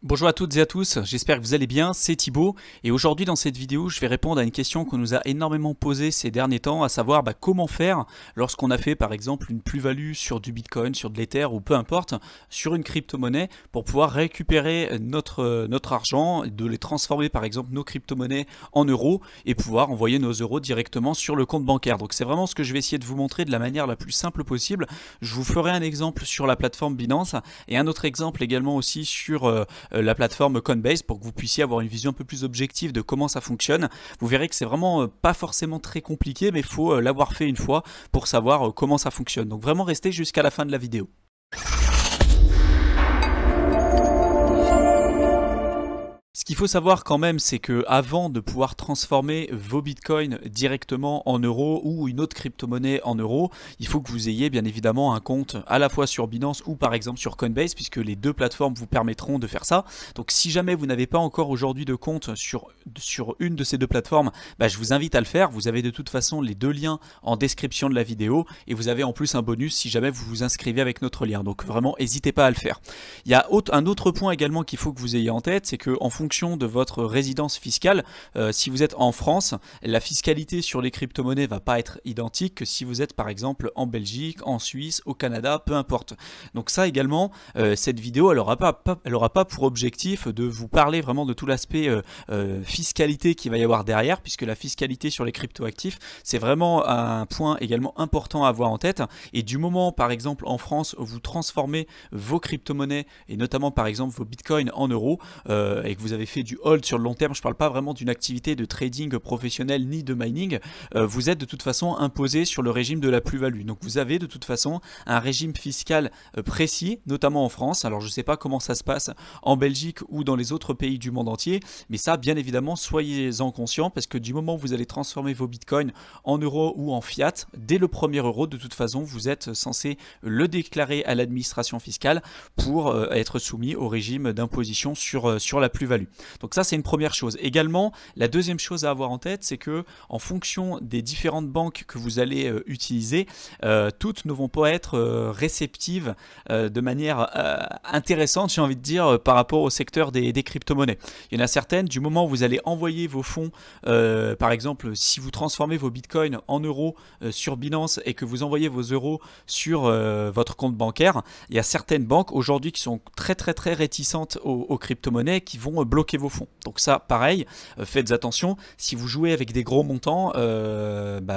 Bonjour à toutes et à tous, j'espère que vous allez bien, c'est Thibaut et aujourd'hui dans cette vidéo je vais répondre à une question qu'on nous a énormément posée ces derniers temps, à savoir comment faire lorsqu'on a fait par exemple une plus-value sur du Bitcoin, sur de l'Ether ou peu importe, sur une crypto-monnaie pour pouvoir récupérer notre argent, de les transformer par exemple nos crypto-monnaies en euros et pouvoir envoyer nos euros directement sur le compte bancaire. Donc c'est vraiment ce que je vais essayer de vous montrer de la manière la plus simple possible. Je vous ferai un exemple sur la plateforme Binance et un autre exemple également aussi sur la plateforme Coinbase pour que vous puissiez avoir une vision un peu plus objective de comment ça fonctionne. Vous verrez que c'est vraiment pas forcément très compliqué, mais il faut l'avoir fait une fois pour savoir comment ça fonctionne. Donc vraiment restez jusqu'à la fin de la vidéo. Ce qu'il faut savoir quand même, c'est que avant de pouvoir transformer vos bitcoins directement en euros ou une autre crypto-monnaie en euros, il faut que vous ayez bien évidemment un compte à la fois sur Binance ou par exemple sur Coinbase, puisque les deux plateformes vous permettront de faire ça. Donc si jamais vous n'avez pas encore aujourd'hui de compte sur une de ces deux plateformes, je vous invite à le faire. Vous avez de toute façon les deux liens en description de la vidéo et vous avez en plus un bonus si jamais vous vous inscrivez avec notre lien. Donc vraiment, n'hésitez pas à le faire. Il y a un autre point également qu'il faut que vous ayez en tête, c'est qu'en fonction de votre résidence fiscale, si vous êtes en France, la fiscalité sur les crypto-monnaies va pas être identique que si vous êtes par exemple en Belgique, en Suisse, au Canada, peu importe. Donc ça également, cette vidéo, elle aura pas pour objectif de vous parler vraiment de tout l'aspect fiscalité qu'il va y avoir derrière, puisque la fiscalité sur les crypto-actifs, c'est vraiment un point également important à avoir en tête. Et du moment, par exemple, en France, où vous transformez vos crypto-monnaies, et notamment par exemple vos bitcoins en euros, et que vous avez fait du hold sur le long terme, je ne parle pas vraiment d'une activité de trading professionnel ni de mining, vous êtes de toute façon imposé sur le régime de la plus-value. Donc vous avez de toute façon un régime fiscal précis, notamment en France. Alors je ne sais pas comment ça se passe en Belgique ou dans les autres pays du monde entier, mais ça bien évidemment soyez-en conscients, parce que du moment où vous allez transformer vos bitcoins en euros ou en fiat, dès le premier euro de toute façon vous êtes censé le déclarer à l'administration fiscale pour être soumis au régime d'imposition sur la plus-value. Donc ça c'est une première chose. Également, la deuxième chose à avoir en tête, c'est que en fonction des différentes banques que vous allez utiliser, toutes ne vont pas être réceptives de manière intéressante, j'ai envie de dire, par rapport au secteur des crypto-monnaies. Il y en a certaines, du moment où vous allez envoyer vos fonds, par exemple, si vous transformez vos bitcoins en euros sur Binance et que vous envoyez vos euros sur votre compte bancaire, il y a certaines banques aujourd'hui qui sont très réticentes aux crypto-monnaies, qui vont bloquer vos fonds. Donc ça, pareil, faites attention. Si vous jouez avec des gros montants,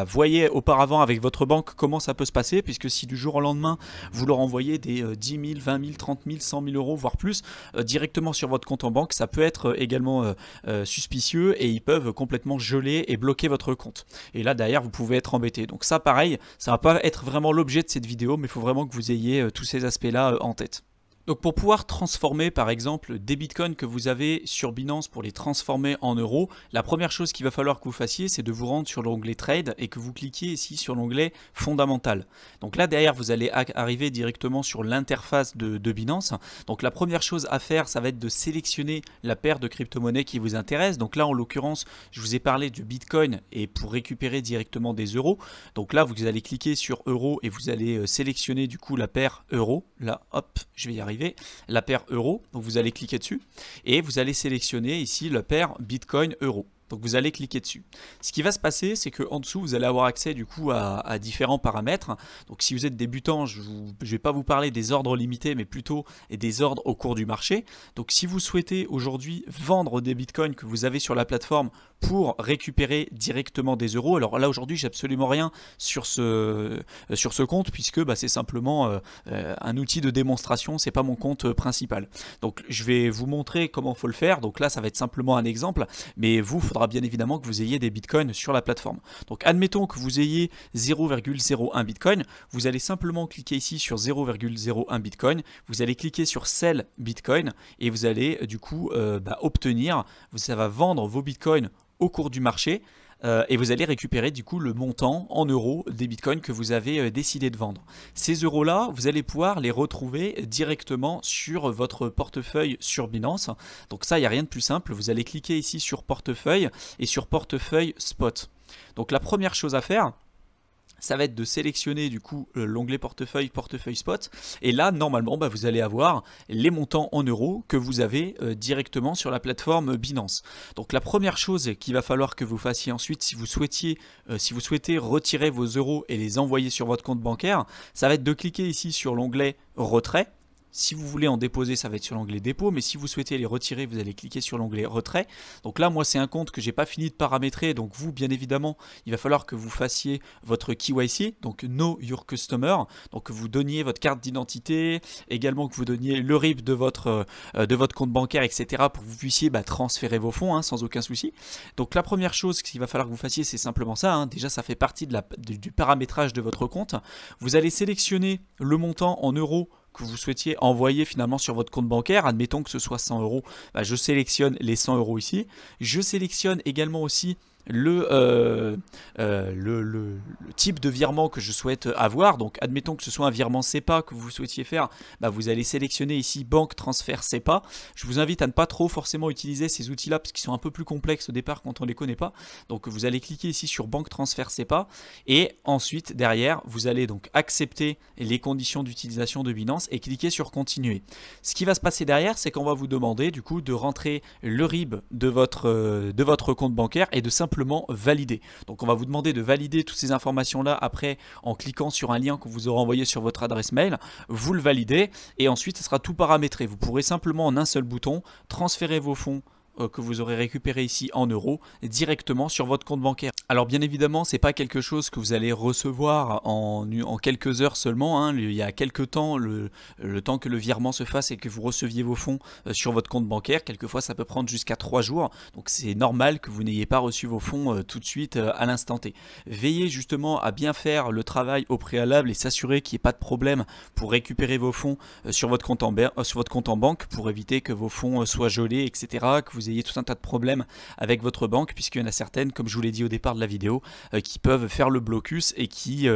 voyez auparavant avec votre banque comment ça peut se passer, puisque si du jour au lendemain, vous leur envoyez des 10 000, 20 000, 30 000, 100 000 euros, voire plus, directement sur votre compte en banque, ça peut être également suspicieux et ils peuvent complètement geler et bloquer votre compte. Et là, derrière, vous pouvez être embêté. Donc ça, pareil, ça va pas être vraiment l'objet de cette vidéo, mais il faut vraiment que vous ayez tous ces aspects-là en tête. Donc pour pouvoir transformer par exemple des bitcoins que vous avez sur Binance pour les transformer en euros, la première chose qu'il va falloir que vous fassiez, c'est de vous rendre sur l'onglet Trade et que vous cliquiez ici sur l'onglet Fondamental. Donc là derrière vous allez arriver directement sur l'interface de Binance. Donc la première chose à faire, ça va être de sélectionner la paire de crypto-monnaies qui vous intéresse. Donc là en l'occurrence je vous ai parlé du Bitcoin et pour récupérer directement des euros. Donc là vous allez cliquer sur euros et vous allez sélectionner du coup la paire euros. Là hop, je vais y arriver. La paire euro, donc vous allez cliquer dessus et vous allez sélectionner ici la paire Bitcoin euro. Donc vous allez cliquer dessus. Ce qui va se passer, c'est qu'en dessous, vous allez avoir accès du coup à différents paramètres. Donc si vous êtes débutant, je ne vais pas vous parler des ordres limités, mais plutôt des ordres au cours du marché. Donc si vous souhaitez aujourd'hui vendre des bitcoins que vous avez sur la plateforme pour récupérer directement des euros, alors là aujourd'hui, j'ai absolument rien sur ce compte, puisque c'est simplement un outil de démonstration, c'est pas mon compte principal. Donc je vais vous montrer comment il faut le faire. Donc là, ça va être simplement un exemple, mais vous, il faudra bien évidemment que vous ayez des bitcoins sur la plateforme. Donc admettons que vous ayez 0,01 bitcoin, vous allez simplement cliquer ici sur 0,01 bitcoin, vous allez cliquer sur Sell Bitcoin et vous allez du coup obtenir, ça va vendre vos bitcoins au cours du marché et vous allez récupérer du coup le montant en euros des bitcoins que vous avez décidé de vendre. Ces euros là, vous allez pouvoir les retrouver directement sur votre portefeuille sur Binance. Donc ça, il n'y a rien de plus simple, vous allez cliquer ici sur portefeuille et sur portefeuille spot. Donc la première chose à faire, ça va être de sélectionner du coup l'onglet portefeuille, portefeuille spot, et là normalement vous allez avoir les montants en euros que vous avez directement sur la plateforme Binance. Donc la première chose qu'il va falloir que vous fassiez ensuite si vous souhaitez retirer vos euros et les envoyer sur votre compte bancaire, ça va être de cliquer ici sur l'onglet retrait. Si vous voulez en déposer, ça va être sur l'onglet dépôt, mais si vous souhaitez les retirer, vous allez cliquer sur l'onglet retrait. Donc là, moi, c'est un compte que j'ai pas fini de paramétrer, donc vous, bien évidemment, il va falloir que vous fassiez votre KYC, donc Know Your Customer, donc que vous donniez votre carte d'identité, également que vous donniez le RIB de votre compte bancaire, etc., pour que vous puissiez transférer vos fonds sans aucun souci. Donc la première chose qu'il va falloir que vous fassiez, c'est simplement ça. Déjà, ça fait partie du paramétrage de votre compte. Vous allez sélectionner le montant en euros que vous souhaitiez envoyer finalement sur votre compte bancaire. Admettons que ce soit 100 euros, je sélectionne les 100 euros ici. Je sélectionne également aussi le type de virement que je souhaite avoir. Donc admettons que ce soit un virement SEPA que vous souhaitiez faire, vous allez sélectionner ici banque transfert SEPA. Je vous invite à ne pas trop forcément utiliser ces outils là parce qu'ils sont un peu plus complexes au départ quand on ne les connaît pas. Donc vous allez cliquer ici sur banque transfert SEPA et ensuite derrière vous allez donc accepter les conditions d'utilisation de Binance et cliquer sur continuer. Ce qui va se passer derrière, c'est qu'on va vous demander du coup de rentrer le RIB de votre compte bancaire et de simplement valider. Donc on va vous demander de valider toutes ces informations là après en cliquant sur un lien que vous aurez envoyé sur votre adresse mail. Vous le validez et ensuite ce sera tout paramétré. Vous pourrez simplement en un seul bouton transférer vos fonds que vous aurez récupéré ici en euros directement sur votre compte bancaire. Alors bien évidemment, c'est pas quelque chose que vous allez recevoir en quelques heures seulement. Il y a quelques temps, le temps que le virement se fasse et que vous receviez vos fonds sur votre compte bancaire. Quelquefois, ça peut prendre jusqu'à 3 jours. Donc c'est normal que vous n'ayez pas reçu vos fonds tout de suite à l'instant T. Veillez justement à bien faire le travail au préalable et s'assurer qu'il n'y ait pas de problème pour récupérer vos fonds sur votre compte en banque pour éviter que vos fonds soient gelés, etc. Que vous ayez tout un tas de problèmes avec votre banque, puisqu'il y en a certaines, comme je vous l'ai dit au départ de la vidéo, qui peuvent faire le blocus et qui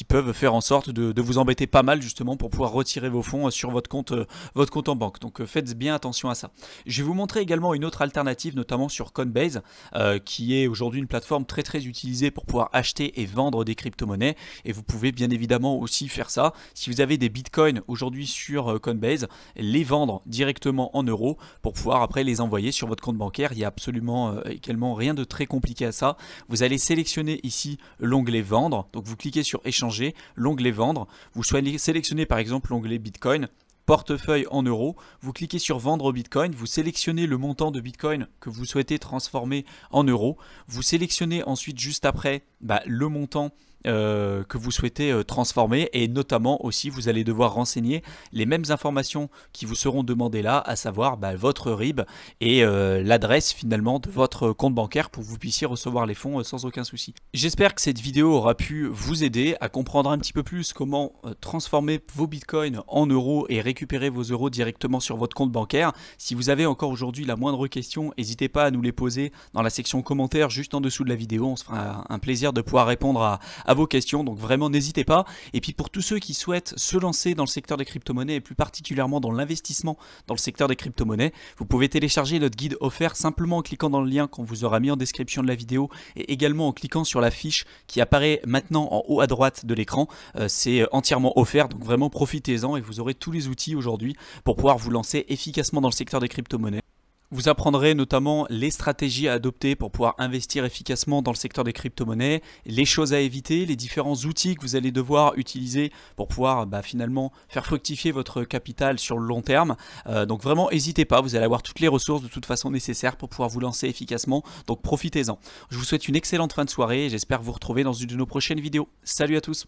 peuvent faire en sorte de vous embêter pas mal justement pour pouvoir retirer vos fonds sur votre compte en banque. Donc faites bien attention à ça. Je vais vous montrer également une autre alternative, notamment sur Coinbase, qui est aujourd'hui une plateforme très très utilisée pour pouvoir acheter et vendre des crypto-monnaies, et vous pouvez bien évidemment aussi faire ça. Si vous avez des bitcoins aujourd'hui sur Coinbase, les vendre directement en euros pour pouvoir après les envoyer sur votre compte bancaire. Il n'y a absolument également rien de très compliqué à ça. Vous allez sélectionner ici l'onglet vendre, donc vous cliquez sur échanger, l'onglet vendre, vous sélectionnez par exemple l'onglet bitcoin, portefeuille en euros, vous cliquez sur vendre bitcoin, vous sélectionnez le montant de bitcoin que vous souhaitez transformer en euros, vous sélectionnez ensuite juste après le montant que vous souhaitez transformer, et notamment aussi vous allez devoir renseigner les mêmes informations qui vous seront demandées là, à savoir votre RIB et l'adresse finalement de votre compte bancaire pour que vous puissiez recevoir les fonds sans aucun souci. J'espère que cette vidéo aura pu vous aider à comprendre un petit peu plus comment transformer vos bitcoins en euros et récupérer vos euros directement sur votre compte bancaire. Si vous avez encore aujourd'hui la moindre question, n'hésitez pas à nous les poser dans la section commentaires juste en dessous de la vidéo. On se fera un plaisir de pouvoir répondre à vos questions, donc vraiment n'hésitez pas. Et puis pour tous ceux qui souhaitent se lancer dans le secteur des crypto-monnaies et plus particulièrement dans l'investissement dans le secteur des crypto-monnaies, vous pouvez télécharger notre guide offert simplement en cliquant dans le lien qu'on vous aura mis en description de la vidéo, et également en cliquant sur la fiche qui apparaît maintenant en haut à droite de l'écran. C'est entièrement offert, donc vraiment profitez-en et vous aurez tous les outils aujourd'hui pour pouvoir vous lancer efficacement dans le secteur des crypto-monnaies. Vous apprendrez notamment les stratégies à adopter pour pouvoir investir efficacement dans le secteur des crypto-monnaies, les choses à éviter, les différents outils que vous allez devoir utiliser pour pouvoir finalement faire fructifier votre capital sur le long terme. Donc vraiment n'hésitez pas, vous allez avoir toutes les ressources de toute façon nécessaires pour pouvoir vous lancer efficacement, donc profitez-en. Je vous souhaite une excellente fin de soirée et j'espère vous retrouver dans une de nos prochaines vidéos. Salut à tous!